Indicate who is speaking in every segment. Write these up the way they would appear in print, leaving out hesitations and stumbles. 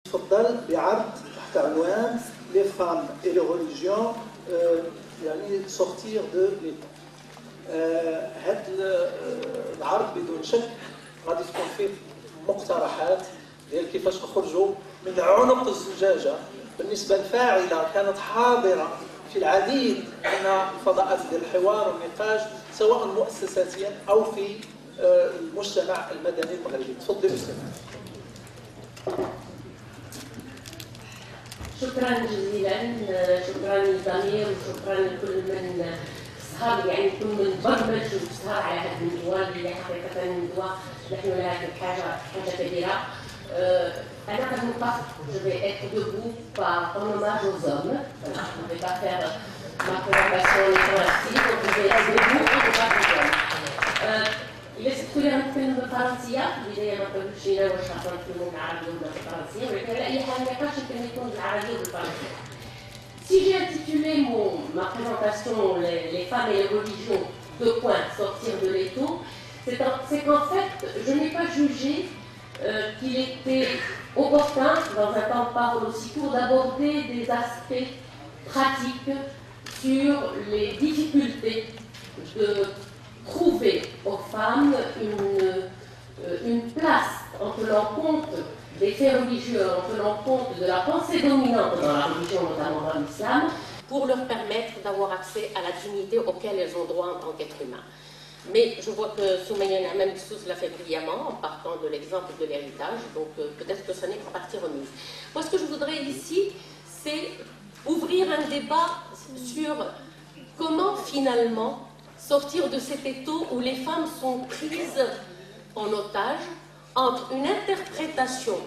Speaker 1: تفضل بعرض تحت عنوان Les femmes et les religions يعني sortir de l'État. هذا العرض بدون شك غادي تكون فيه مقترحات ديال كيفاش نخرجوا من عنق الزجاجه بالنسبه لفاعله كانت حاضره في العديد من الفضاءات ديال الحوار والنقاش سواء مؤسساتيا او في المجتمع المدني المغربي. تفضلي استاذ.
Speaker 2: شكرا جزيلا، شكرا للضمير وشكرا لكل من سهر، يعني كل من برمج وسهر على هذا الندوة اللي حقيقة ندوة نحن لها حاجة كبيرة. أنا قد نطلق je vais être debout par en hommage aux hommes. Voilà, je ne vais pas faire ma présentation en étant assis, donc je vais être debout en hommage aux hommes. يستطيع أن نتكلم بالفرنسية، بداية ما نقولش أنا واش نهضر نتكلم بالعربية ولا بالفرنسية، ولكن على أي حال النقاش يمكن يكون بالعربية وبالفرنسية. Si j'ai intitulé ma présentation les femmes et les religions, deux points, sortir de l'étau, c'est qu'en fait, je n'ai pas jugé qu'il était opportun, dans un temps de parole aussi court, d'aborder des aspects pratiques sur les difficultés de trouver aux femmes une place en tenant compte des faits religieux, en tenant compte de la pensée dominante dans la religion, notamment dans l'islam, pour leur permettre d'avoir accès à la dignité auquel elles ont droit en tant qu'êtres humains. Mais je vois que Soumaïa Nahman Bissous l'a fait brillamment en partant de l'exemple de l'héritage, donc peut-être que ça n'est qu'en partie remise. Moi, ce que je voudrais ici, c'est ouvrir un débat sur comment finalement sortir de cet étau où les femmes sont prises en otage entre une interprétation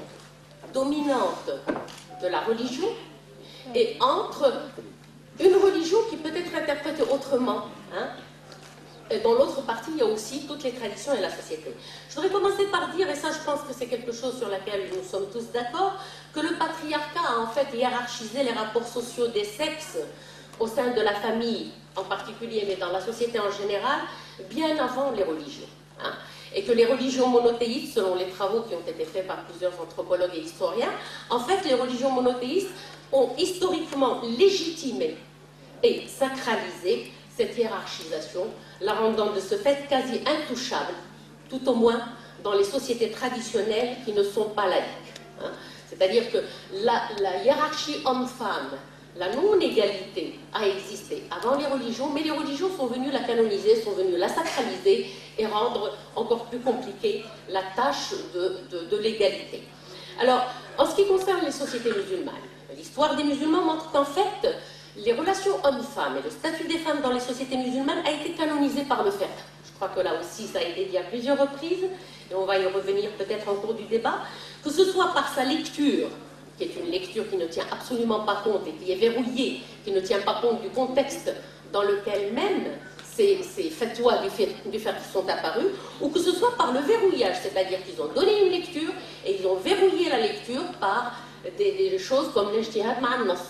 Speaker 2: dominante de la religion et entre une religion qui peut être interprétée autrement. Et dans l'autre partie, il y a aussi toutes les traditions et la société. Je voudrais commencer par dire, et ça je pense que c'est quelque chose sur laquelle nous sommes tous d'accord, que le patriarcat a en fait hiérarchisé les rapports sociaux des sexes au sein de la famille en particulier, mais dans la société en général, bien avant les religions. Et que les religions monothéistes, selon les travaux qui ont été faits par plusieurs anthropologues et historiens, en fait, les religions monothéistes ont historiquement légitimé et sacralisé cette hiérarchisation, la rendant de ce fait quasi intouchable, tout au moins dans les sociétés traditionnelles qui ne sont pas laïques. C'est-à-dire que la hiérarchie homme-femme, la non-égalité a existé avant les religions, mais les religions sont venues la canoniser, sont venues la sacraliser et rendre encore plus compliquée la tâche de l'égalité. Alors, en ce qui concerne les sociétés musulmanes, l'histoire des musulmans montre qu'en fait, les relations hommes-femmes et le statut des femmes dans les sociétés musulmanes a été canonisé par le fiqh. Je crois que là aussi, ça a été dit à plusieurs reprises, et on va y revenir peut-être en cours du débat, que ce soit par sa lecture, qui est une lecture qui ne tient absolument pas compte et qui est verrouillée, qui ne tient pas compte du contexte dans lequel même ces fatwas du fiqh sont apparus, ou que ce soit par le verrouillage, c'est-à-dire qu'ils ont donné une lecture et ils ont verrouillé la lecture par des choses comme l'ijtihad ma'an nas.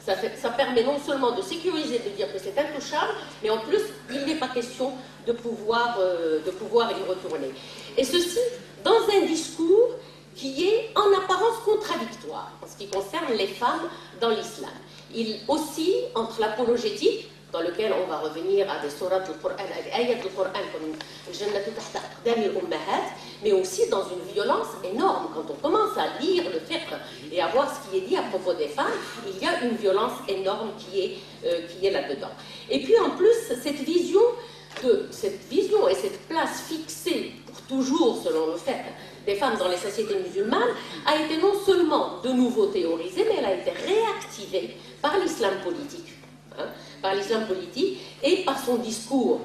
Speaker 2: Ça permet non seulement de sécuriser, de dire que c'est intouchable, mais en plus, il n'est pas question de pouvoir y retourner. Et ceci dans un discours qui est en apparence contradictoire en ce qui concerne les femmes dans l'islam. Il oscille entre l'apologétique, dans lequel on va revenir à des sourates du Coran, à des ayats du Coran comme Jannatu tahta aqdami al-ummahat, mais aussi dans une violence énorme. Quand on commence à lire le fiqh et à voir ce qui est dit à propos des femmes, il y a une violence énorme qui est là-dedans. Et puis en plus, cette vision et cette place fixée pour toujours, selon le fiqh, des femmes dans les sociétés musulmanes a été non seulement de nouveau théorisée, mais elle a été réactivée par l'islam politique. Par l'islam politique et par son discours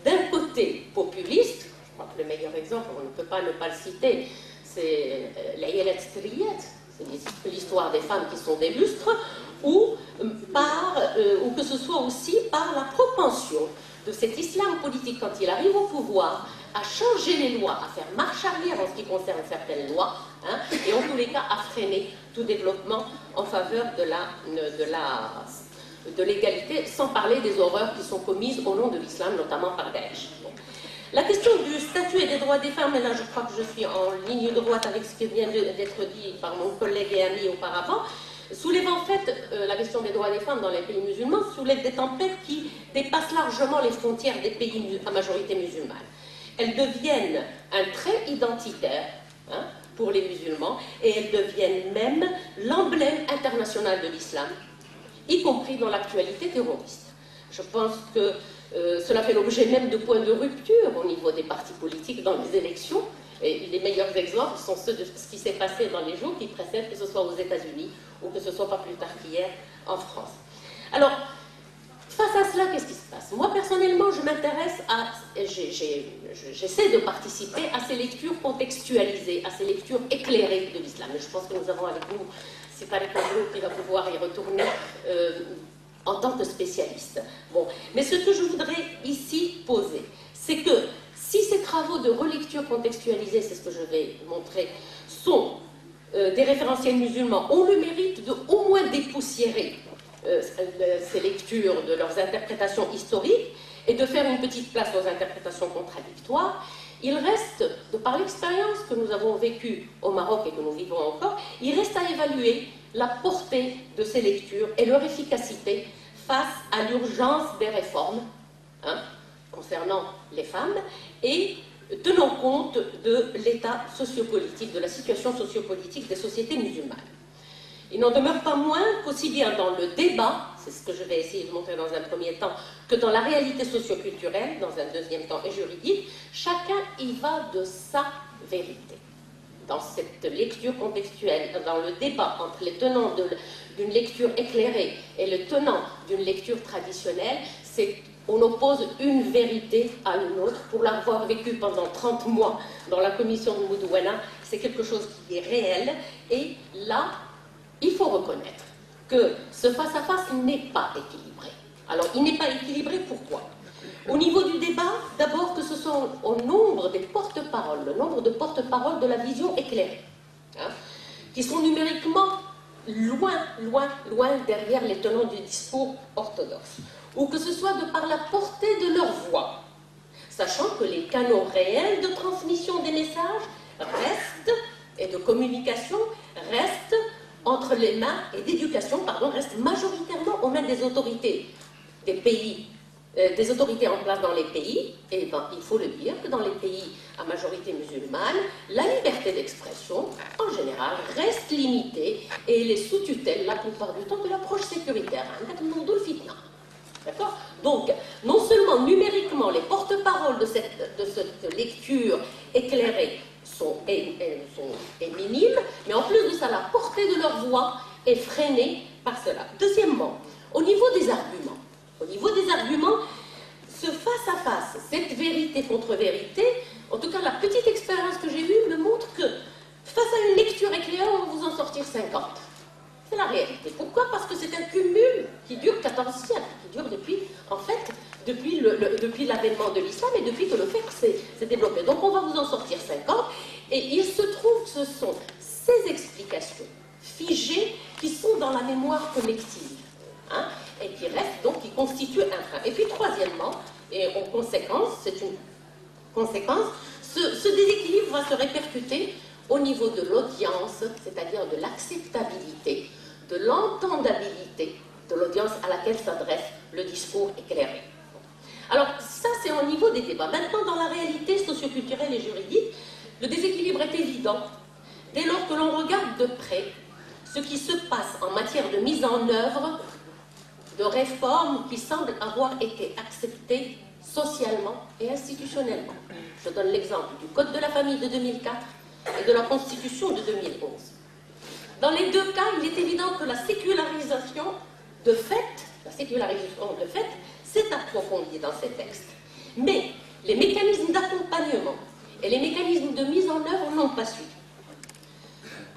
Speaker 2: d'un côté populiste. Je crois que le meilleur exemple, on ne peut pas ne pas le citer, c'est l'Ayalat Striyat, c'est l'histoire des femmes qui sont des lustres, ou que ce soit aussi par la propension de cet islam politique, quand il arrive au pouvoir, à changer les lois, à faire marche arrière en ce qui concerne certaines lois, et en tous les cas à freiner tout développement en faveur de l'égalité, sans parler des horreurs qui sont commises au nom de l'islam, notamment par Daesh. La question du statut et des droits des femmes, et là je crois que je suis en ligne droite avec ce qui vient d'être dit par mon collègue et ami auparavant, soulève en fait la question des droits des femmes dans les pays musulmans, soulève des tempêtes qui dépassent largement les frontières des pays à majorité musulmane. Elles deviennent un trait identitaire pour les musulmans et elles deviennent même l'emblème international de l'islam, y compris dans l'actualité terroriste. Je pense que cela fait l'objet même de points de rupture au niveau des partis politiques dans les élections. Et les meilleurs exemples sont ceux de ce qui s'est passé dans les jours qui précèdent, que ce soit aux États-Unis ou que ce soit pas plus tard qu'hier en France. Alors, face à cela, qu'est-ce qui se passe? Moi, personnellement, je m'intéresse à... J'essaie de participer à ces lectures contextualisées, à ces lectures éclairées de l'islam. Et je pense que nous avons avec nous Sifari Kandrou qui va pouvoir y retourner en tant que spécialiste. Bon. Mais ce que je voudrais ici poser, c'est que si ces travaux de relecture contextualisée, c'est ce que je vais montrer, sont des référentiels musulmans, ont le mérite de au moins dépoussiérer ces lectures de leurs interprétations historiques et de faire une petite place aux interprétations contradictoires. Il reste, de par l'expérience que nous avons vécue au Maroc et que nous vivons encore, il reste à évaluer la portée de ces lectures et leur efficacité face à l'urgence des réformes concernant les femmes et tenant compte de l'état sociopolitique, de la situation sociopolitique des sociétés musulmanes. Il n'en demeure pas moins qu'aussi bien dans le débat, c'est ce que je vais essayer de montrer dans un premier temps, que dans la réalité socioculturelle, dans un deuxième temps et juridique, chacun y va de sa vérité. Dans cette lecture contextuelle, dans le débat entre les tenants d'une lecture éclairée et le tenant d'une lecture traditionnelle, on oppose une vérité à une autre. Pour l'avoir vécu pendant 30 mois dans la commission de Moudouana, c'est quelque chose qui est réel. Et là, il faut reconnaître que ce face-à-face n'est pas équilibré. Alors, il n'est pas équilibré, pourquoi? Au niveau du débat, d'abord que ce sont au nombre des porte-paroles, le nombre de porte-paroles de la vision éclairée, qui sont numériquement loin derrière les tenants du discours orthodoxe, ou que ce soit de par la portée de leur voix, sachant que les canaux réels de transmission des messages restent, et de communication restent entre les mains, et d'éducation, pardon, restent majoritairement aux mains des autorités des pays, des autorités en place dans les pays. Et ben, il faut le dire que dans les pays à majorité musulmane, la liberté d'expression, en général, reste limitée et elle est sous tutelle, la plupart du temps, de l'approche sécuritaire. D'accord? Donc, non seulement numériquement, les porte-paroles de cette lecture éclairée est minime, mais en plus de ça, la portée de leur voix est freinée par cela. Deuxièmement, au niveau des arguments, ce face-à-face, cette vérité contre vérité, en tout cas la petite expérience que j'ai eue me montre que face à une lecture éclairée, on va vous en sortir 50. C'est la réalité. Pourquoi? Parce que c'est un cumul qui dure 14 siècles, qui dure depuis l'avènement de l'islam et depuis que le fiqh s'est développé. Donc on va vous en sortir 50, et il se trouve que ce sont ces explications figées qui sont dans la mémoire collective, et qui restent donc, qui constituent un frein. Et puis troisièmement, et en conséquence, c'est une conséquence, ce déséquilibre va se répercuter au niveau de l'audience, c'est-à-dire de l'acceptabilité, de l'entendabilité de l'audience à laquelle s'adresse le discours éclairé. Alors ça, c'est au niveau des débats. Maintenant, dans la réalité socioculturelle et juridique, le déséquilibre est évident dès lors que l'on regarde de près ce qui se passe en matière de mise en œuvre de réformes qui semblent avoir été acceptées socialement et institutionnellement. Je donne l'exemple du Code de la famille de 2004 et de la Constitution de 2011. Dans les deux cas, il est évident que la sécularisation de fait s'est approfondie dans ces textes. Mais les mécanismes d'accompagnement et les mécanismes de mise en œuvre n'ont pas suivi.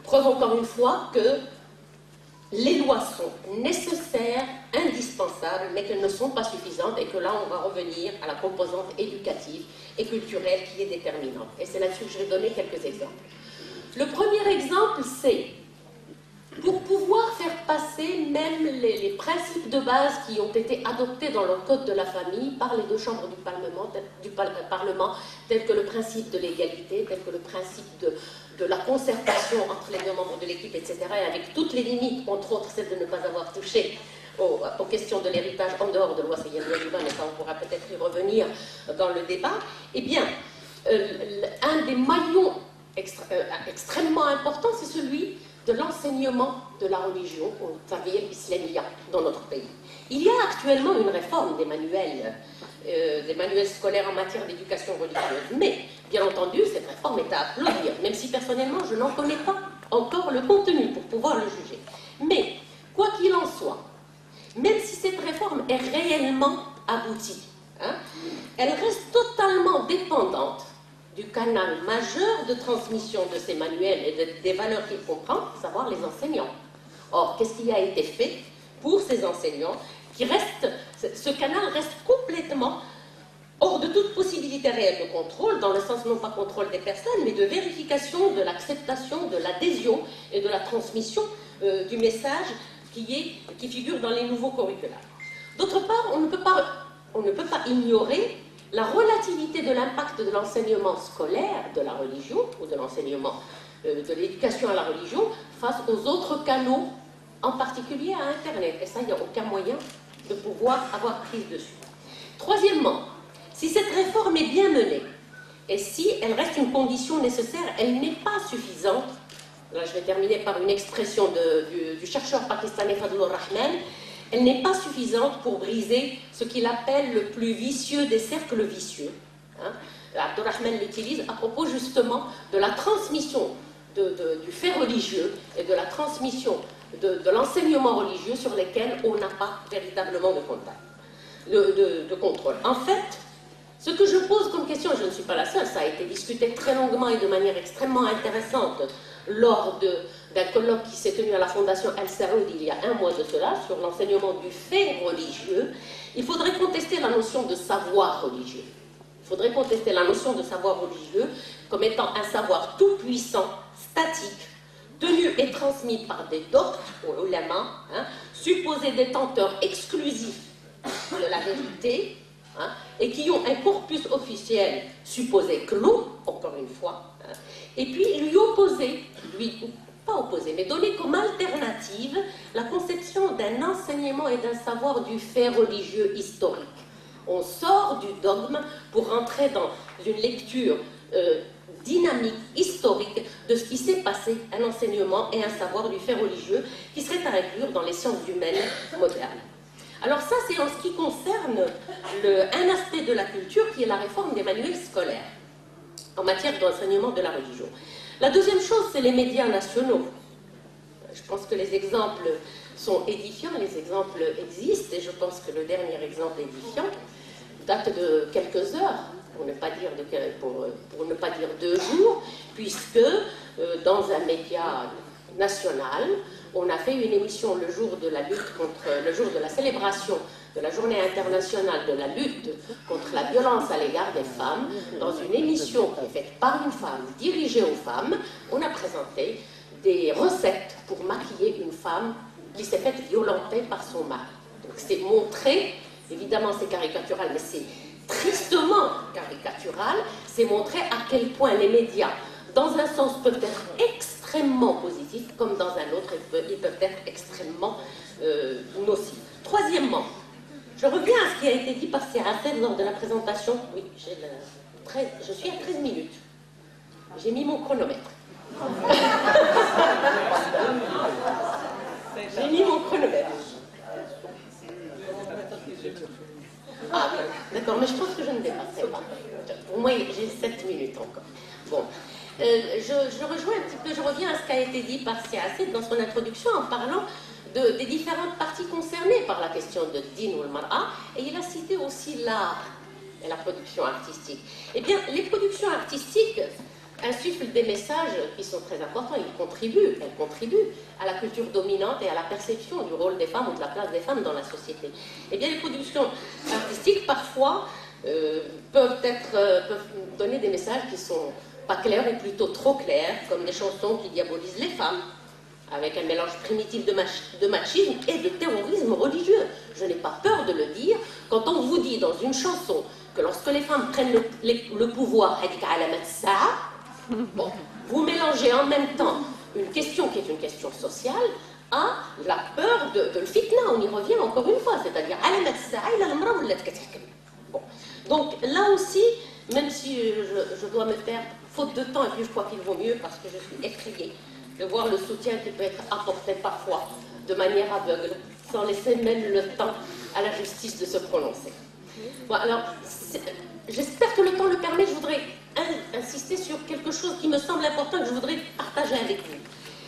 Speaker 2: Preuve encore une fois que les lois sont nécessaires, indispensables, mais qu'elles ne sont pas suffisantes et que là, on va revenir à la composante éducative et culturelle qui est déterminante. Et c'est là-dessus que je vais donner quelques exemples. Le premier exemple, c'est pour pouvoir faire passer dépasser même les principes de base qui ont été adoptés dans le Code de la famille par les deux chambres du Parlement, tels que le principe de l'égalité, tels que le principe de la concertation entre les deux membres de l'équipe, etc., et avec toutes les limites, entre autres celle de ne pas avoir touché aux questions de l'héritage en dehors de loi Sayed Nouadhibah, mais ça on pourra peut-être y revenir dans le débat. Eh bien, un des maillons extrêmement importants, c'est celui de l'enseignement de la religion au Tarbiyya Islamiyya dans notre pays. Il y a actuellement une réforme des manuels scolaires en matière d'éducation religieuse, mais bien entendu, cette réforme est à applaudir, même si personnellement je n'en connais pas encore le contenu pour pouvoir le juger. Mais, quoi qu'il en soit, même si cette réforme est réellement aboutie, elle reste totalement dépendante du canal majeur de transmission de ces manuels et des valeurs qu'il comprend, à savoir les enseignants. Or, qu'est-ce qui a été fait pour ces enseignants qui restent, ce canal reste complètement hors de toute possibilité réelle de contrôle, dans le sens non pas contrôle des personnes, mais de vérification de l'acceptation, de l'adhésion et de la transmission du message qui figure dans les nouveaux curricula. D'autre part, on ne peut pas ignorer la relativité de l'impact de l'enseignement scolaire de la religion, ou de l'enseignement de l'éducation à la religion, face aux autres canaux, en particulier à Internet. Et ça, il n'y a aucun moyen de pouvoir avoir prise dessus. Troisièmement, si cette réforme est bien menée, et si elle reste une condition nécessaire, elle n'est pas suffisante. Là, je vais terminer par une expression du chercheur pakistanais Fadlur Rahman. Elle n'est pas suffisante pour briser ce qu'il appelle le plus vicieux des cercles vicieux. Abdurrahman l'utilise à propos justement de la transmission du fait religieux et de la transmission de l'enseignement religieux sur lesquels on n'a pas véritablement de contrôle. En fait, ce que je pose comme question, et je ne suis pas la seule, ça a été discuté très longuement et de manière extrêmement intéressante lors d'un colloque qui s'est tenu à la Fondation Al-Saoud il y a un mois de cela, sur l'enseignement du fait religieux, il faudrait contester la notion de savoir religieux. Il faudrait contester la notion de savoir religieux comme étant un savoir tout-puissant, statique, tenu et transmis par des doctes, ou ulama, supposés détenteurs exclusifs de la vérité, et qui ont un corpus officiel supposé clos, encore une fois, et puis lui opposer, pas opposer, mais donner comme alternative la conception d'un enseignement et d'un savoir du fait religieux historique. On sort du dogme pour entrer dans une lecture dynamique, historique de ce qui s'est passé, un enseignement et un savoir du fait religieux qui serait à inclure dans les sciences humaines modernes. Alors ça, c'est en ce qui concerne un aspect de la culture qui est la réforme des manuels scolaires en matière d'enseignement de la religion. La deuxième chose, c'est les médias nationaux. Je pense que les exemples sont édifiants, les exemples existent, et je pense que le dernier exemple édifiant date de quelques heures, pour ne pas dire 2 jours, puisque dans un média national, on a fait une émission le jour de la célébration de la journée internationale de la lutte contre la violence à l'égard des femmes. Dans une émission qui est faite par une femme, dirigée aux femmes, on a présenté des recettes pour maquiller une femme qui s'est faite violenter par son mari. Donc c'est montré, évidemment c'est caricatural, mais c'est tristement caricatural, c'est montrer à quel point les médias, dans un sens peut-être extrêmement positif, comme dans un autre, ils peuvent être extrêmement nocifs. Troisièmement, je reviens à ce qui a été dit par Séraphin lors de la présentation. Oui, je suis à 13 minutes. J'ai mis mon chronomètre. J'ai mis mon chronomètre. Ah, d'accord, mais je pense que je ne dépasserai pas. Pour moi, j'ai 7 minutes encore. Bon. Je rejoins un petit peu, je reviens à ce qui a été dit par Séraphin dans son introduction en parlant des différentes parties concernées par la question de Din ou le Mar'a, et il a cité aussi l'art et la production artistique. Eh bien, les productions artistiques insufflent des messages qui sont très importants, elles contribuent à la culture dominante et à la perception du rôle des femmes ou de la place des femmes dans la société. Eh bien, les productions artistiques, parfois, peuvent donner des messages qui sont pas clairs ou plutôt trop clairs, comme des chansons qui diabolisent les femmes, avec un mélange primitif de machisme et de terrorisme religieux. Je n'ai pas peur de le dire. Quand on vous dit dans une chanson que lorsque les femmes prennent le pouvoir, bon, vous mélangez en même temps une question qui est une question sociale à la peur de le fitna. On y revient encore une fois, c'est-à-dire bon. Donc là aussi, même si je dois me faire faute de temps, et puis je crois qu'il vaut mieux parce que je suis effrayée de voir le soutien qui peut être apporté parfois de manière aveugle, sans laisser même le temps à la justice de se prononcer. Bon, alors, j'espère que le temps le permet. Je voudrais insister sur quelque chose qui me semble important, que je voudrais partager avec vous.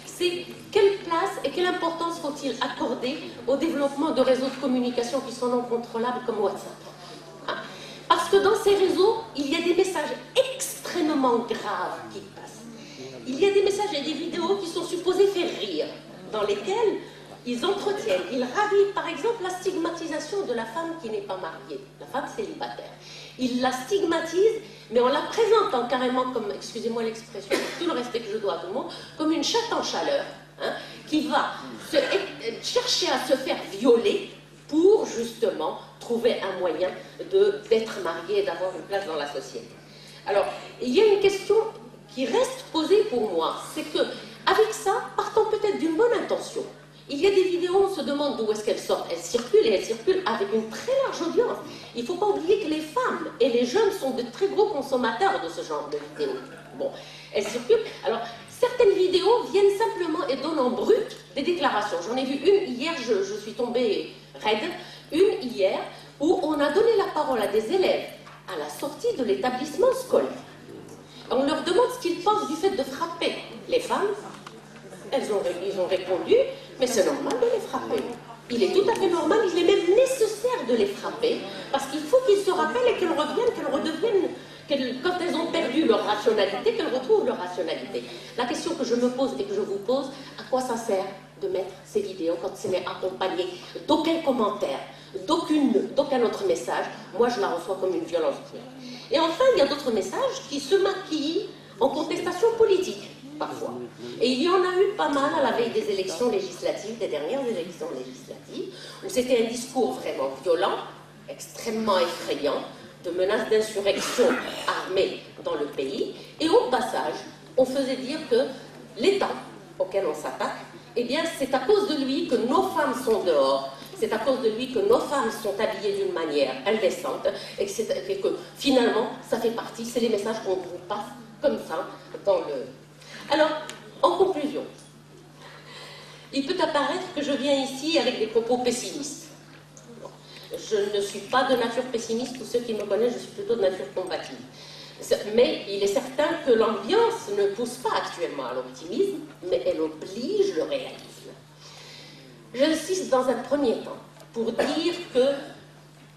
Speaker 2: C'est quelle place et quelle importance faut-il accorder au développement de réseaux de communication qui sont non contrôlables comme WhatsApp. Hein? Parce que dans ces réseaux, il y a des messages extrêmement graves qui passent. Il y a des messages et des vidéos qui sont supposés faire rire, dans lesquels ils entretiennent, ils ravivent par exemple la stigmatisation de la femme qui n'est pas mariée, la femme célibataire. Ils la stigmatisent, mais en la présentant carrément comme, excusez-moi l'expression, tout le respect que je dois à tout le monde, comme une chatte en chaleur, hein, qui va chercher à se faire violer pour justement trouver un moyen d'être mariée et d'avoir une place dans la société. Alors, il y a une question qui reste posée pour moi, c'est que avec ça, partant peut-être d'une bonne intention, il y a des vidéos, on se demande d'où est-ce qu'elles sortent. Elles circulent et elles circulent avec une très large audience. Il ne faut pas oublier que les femmes et les jeunes sont de très gros consommateurs de ce genre de vidéos. Bon, elles circulent. Alors, certaines vidéos viennent simplement et donnent en brut des déclarations. J'en ai vu une hier, je suis tombée raide, une hier, où on a donné la parole à des élèves à la sortie de l'établissement scolaire. On leur demande ce qu'ils pensent du fait de frapper les femmes. Ils ont répondu, mais c'est normal de les frapper. Il est tout à fait normal, il est même nécessaire de les frapper, parce qu'il faut qu'ils se rappellent et qu'elles reviennent, qu'elles redeviennent, quand elles ont perdu leur rationalité, qu'elles retrouvent leur rationalité. La question que je me pose et que je vous pose, à quoi ça sert de mettre ces vidéos quand ce n'est accompagné d'aucun commentaire, d'aucun autre message? Moi, je la reçois comme une violence. Et enfin, il y a d'autres messages qui se maquillent en contestation politique. Parfois. Et il y en a eu pas mal à la veille des élections législatives, des dernières élections législatives, où c'était un discours vraiment violent, extrêmement effrayant, de menaces d'insurrection armée dans le pays, et au passage, on faisait dire que l'État auquel on s'attaque, eh bien, c'est à cause de lui que nos femmes sont dehors, c'est à cause de lui que nos femmes sont habillées d'une manière indécente, et que finalement, ça fait partie, c'est les messages qu'on vous passe comme ça dans le... Alors, en conclusion, il peut apparaître que je viens ici avec des propos pessimistes. Je ne suis pas de nature pessimiste, tous ceux qui me connaissent, je suis plutôt de nature combative. Mais il est certain que l'ambiance ne pousse pas actuellement à l'optimisme, mais elle oblige le réalisme. J'insiste dans un premier temps pour dire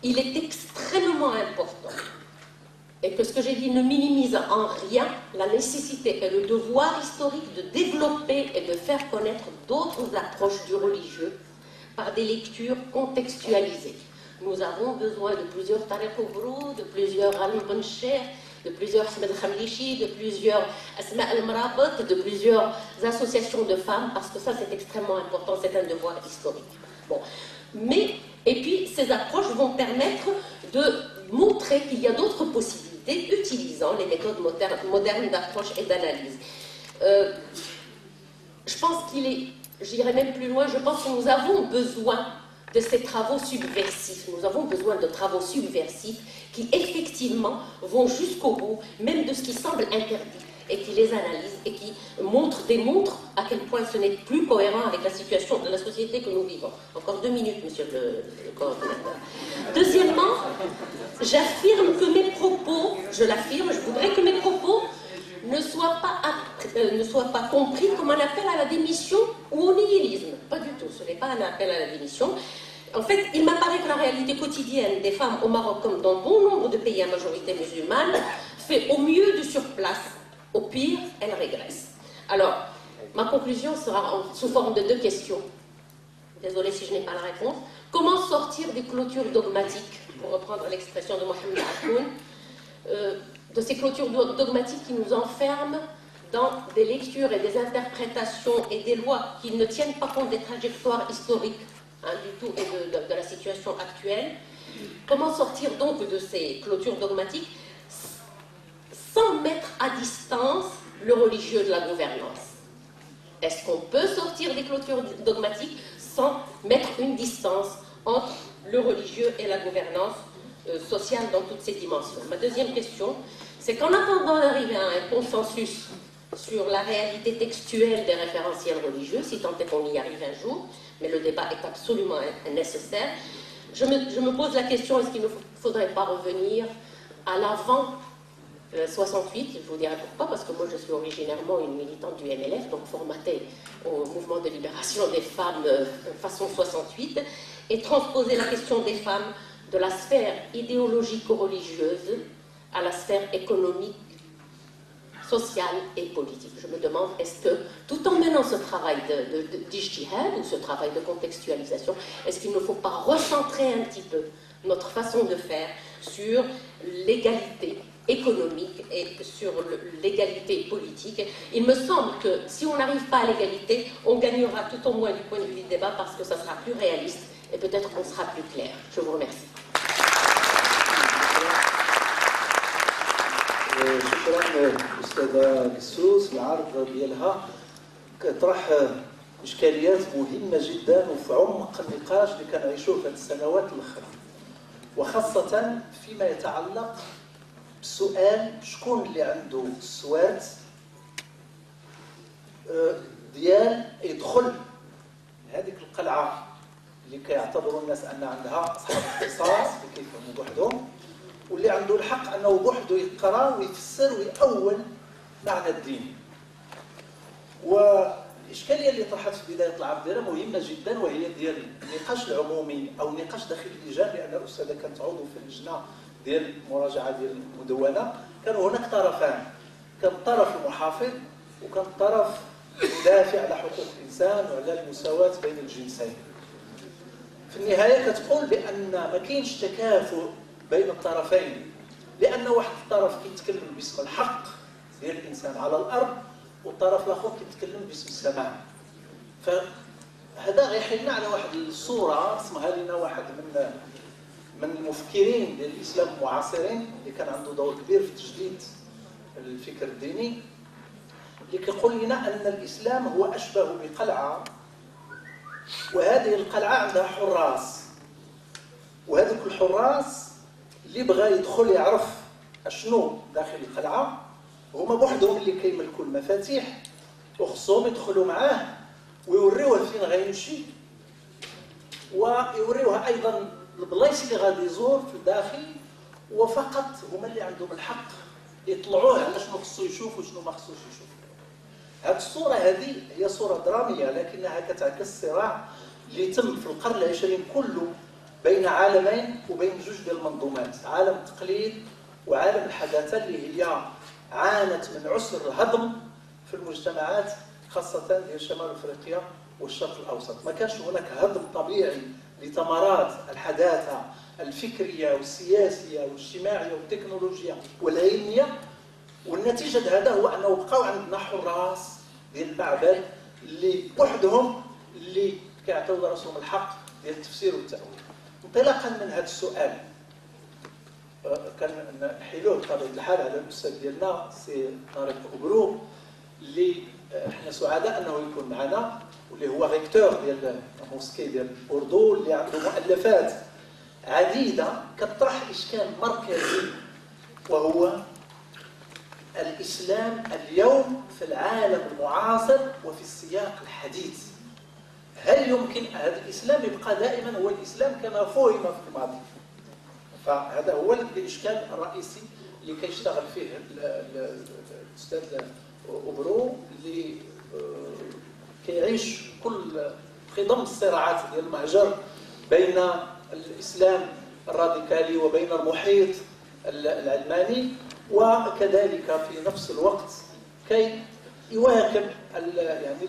Speaker 2: qu'il est extrêmement important et que ce que j'ai dit ne minimise en rien la nécessité et le devoir historique de développer et de faire connaître d'autres approches du religieux par des lectures contextualisées. Nous avons besoin de plusieurs Tariq Oubrou, de plusieurs Ali Ben Cheikh, de plusieurs Ahmed Khamlichi, de plusieurs Asma al-Marabot, de plusieurs associations de femmes, parce que ça c'est extrêmement important, c'est un devoir historique. Bon. Mais, et puis ces approches vont permettre de montrer qu'il y a d'autres possibilités utilisant les méthodes modernes d'approche et d'analyse. Je pense qu'il est, j'irai même plus loin, je pense que nous avons besoin de ces travaux subversifs. Nous avons besoin de travaux subversifs qui effectivement vont jusqu'au bout, même de ce qui semble interdit, et qui les analysent et qui démontrent à quel point ce n'est plus cohérent avec la situation de la société que nous vivons. Encore 2 minutes, monsieur le coordinateur. Deuxièmement, j'affirme que mes propos, je l'affirme, je voudrais que mes propos ne soient pas compris comme un appel à la démission ou au nihilisme. Pas du tout, ce n'est pas un appel à la démission. En fait, il m'apparaît que la réalité quotidienne des femmes au Maroc, comme dans bon nombre de pays à majorité musulmane, fait au mieux du surplace, au pire, elle régresse. Alors, ma conclusion sera sous forme de 2 questions. Désolée si je n'ai pas la réponse. Comment sortir des clôtures dogmatiques, pour reprendre l'expression de Mohamed Hakoun, de ces clôtures dogmatiques qui nous enferment dans des lectures et des interprétations et des lois qui ne tiennent pas compte des trajectoires historiques du tout et de la situation actuelle. Comment sortir donc de ces clôtures dogmatiques sans mettre à distance le religieux de la gouvernance? Est-ce qu'on peut sortir des clôtures dogmatiques sans mettre une distance entre le religieux et la gouvernance sociale dans toutes ses dimensions? Ma deuxième question, c'est qu'en attendant d'arriver à un consensus sur la réalité textuelle des référentiels religieux, si tant est qu'on y arrive un jour, mais le débat est absolument nécessaire, je me pose la question, est-ce qu'il ne faudrait pas revenir à l'avant 68, je vous dirai pourquoi, parce que moi je suis originairement une militante du MLF, donc formatée au mouvement de libération des femmes façon 68, et transposer la question des femmes de la sphère idéologico-religieuse à la sphère économique, sociale et politique. Je me demande, est-ce que, tout en menant ce travail d'ijtihad, ou ce travail de contextualisation, est-ce qu'il ne faut pas recentrer un petit peu notre façon de faire sur l'égalité économique et sur l'égalité politique? Il me semble que si on n'arrive pas à l'égalité, on gagnera tout au moins du point de vue du débat parce que ça sera plus réaliste et peut-être qu'on sera plus clair. Je vous remercie.
Speaker 1: شكرا أستاذة قسوس. العرض ديالها كطرح إشكاليات مهمة جدا وفي عمق النقاش اللي كنعيشوه في هذه السنوات الأخرى، وخاصة فيما يتعلق بالسؤال شكون اللي عنده السواد ديال يدخل هذيك القلعة اللي كيعتبروا الناس أن عندها أصحاب اختصاص اللي كيفهموا بوحدهم، واللي عنده الحق أنه بوحده يقرأ ويفسر ويأول معنى الدين. والإشكالية اللي طرحت في بداية العرض ديالها مهمة جدا، وهي ديال النقاش العمومي أو النقاش داخل اللجان، لأن الأستاذة كانت عضو في اللجنة ديال المراجعة ديال المدونة. كانوا هناك طرفان، كان الطرف المحافظ وكان الطرف المدافع على حقوق الإنسان وعلى المساواة بين الجنسين. في النهاية كتقول بأن ما كاينش تكافؤ بين الطرفين، لأن واحد الطرف كيتكلم باسم الحق ديال الإنسان على الأرض والطرف الآخر كيتكلم باسم السماء. فهذا غيحيلنا على واحد الصورة رسمها لنا واحد من المفكرين ديال الإسلام المعاصرين اللي كان عنده دور كبير في تجديد الفكر الديني، اللي كيقول لنا أن الإسلام هو أشبه بقلعة، وهذه القلعة عندها حراس، وهذوك الحراس اللي بغى يدخل يعرف اشنو داخل القلعه هما بوحدهم اللي كيملكوا المفاتيح، وخصهم يدخلوا معاه ويوريوه فين غيمشي، ويوريوها ايضا البلايص اللي غادي يزور في الداخل، وفقط هما اللي عندهم الحق يطلعوه على شنو خصو يشوف وشنو ما خصوش يشوف. هذه الصوره هذه هي صوره دراميه، لكنها كتعكس الصراع اللي تم في القرن العشرين كله بين عالمين وبين جوج ديال المنظومات، عالم التقليد وعالم الحداثه اللي هي عانت من عسر الهضم في المجتمعات خاصه ديال شمال افريقيا والشرق الاوسط. ما كانش هناك هضم طبيعي لثمرات الحداثه الفكريه والسياسيه والاجتماعيه والتكنولوجيا والعلميه، والنتيجه هذا هو انه بقاو عندنا حراس ديال المعبد اللي وحدهم اللي كيعطيو راسهم الحق ديال التفسير والتاويل. انطلاقا من هذا السؤال كان نحيلوه بطبيعه الحال على الاستاذ ديالنا سي طارق أبرو، اللي احنا سعداء انه يكون معنا، واللي هو ريكتور ديال الموسكي ديال بوردو، اللي عنده مؤلفات عديده كتطرح اشكال مركزي، وهو الاسلام اليوم في العالم المعاصر وفي السياق الحديث. هل يمكن هذا الإسلام يبقى دائما هو الإسلام كما فهم في الماضي؟ فهذا هو الإشكال الرئيسي اللي كيشتغل فيه الأستاذ أبرو، اللي كيعيش في ضمن الصراعات ديال المهجر بين الإسلام الراديكالي وبين المحيط العلماني، وكذلك في نفس الوقت كي يواكب يعني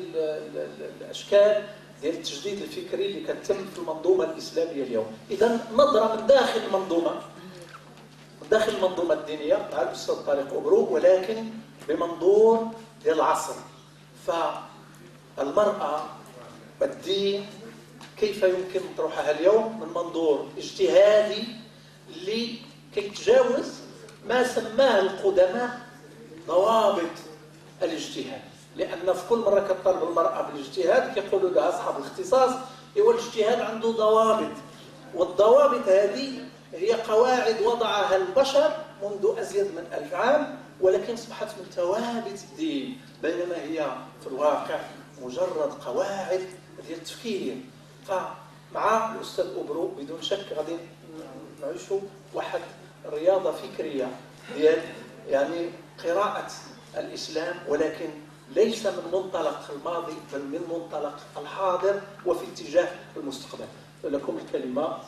Speaker 1: الأشكال ديال التجديد الفكري اللي كتم في المنظومه الاسلاميه اليوم. اذا نظره من داخل المنظومه، من داخل المنظومه الدينيه مع الاستاذ طارق أبرو، ولكن بمنظور ديال العصر. فالمرأة والدين كيف يمكن طرحها اليوم من منظور اجتهادي اللي كيتجاوز ما سماه القدماء ضوابط الاجتهاد. لأن في كل مرة كتطالب المرأة بالاجتهاد كيقولوا لها أصحاب الاختصاص هو الاجتهاد عنده ضوابط، والضوابط هذه هي قواعد وضعها البشر منذ أزيد من 1000 عام، ولكن أصبحت من ثوابت الدين، بينما هي في الواقع مجرد قواعد ديال التفكير. فمع الأستاذ أوبرو بدون شك غادي نعيشوا واحد الرياضة فكرية ديال يعني قراءة الإسلام، ولكن ليس من منطلق الماضي بل من منطلق الحاضر وفي اتجاه المستقبل. لكم الكلمة.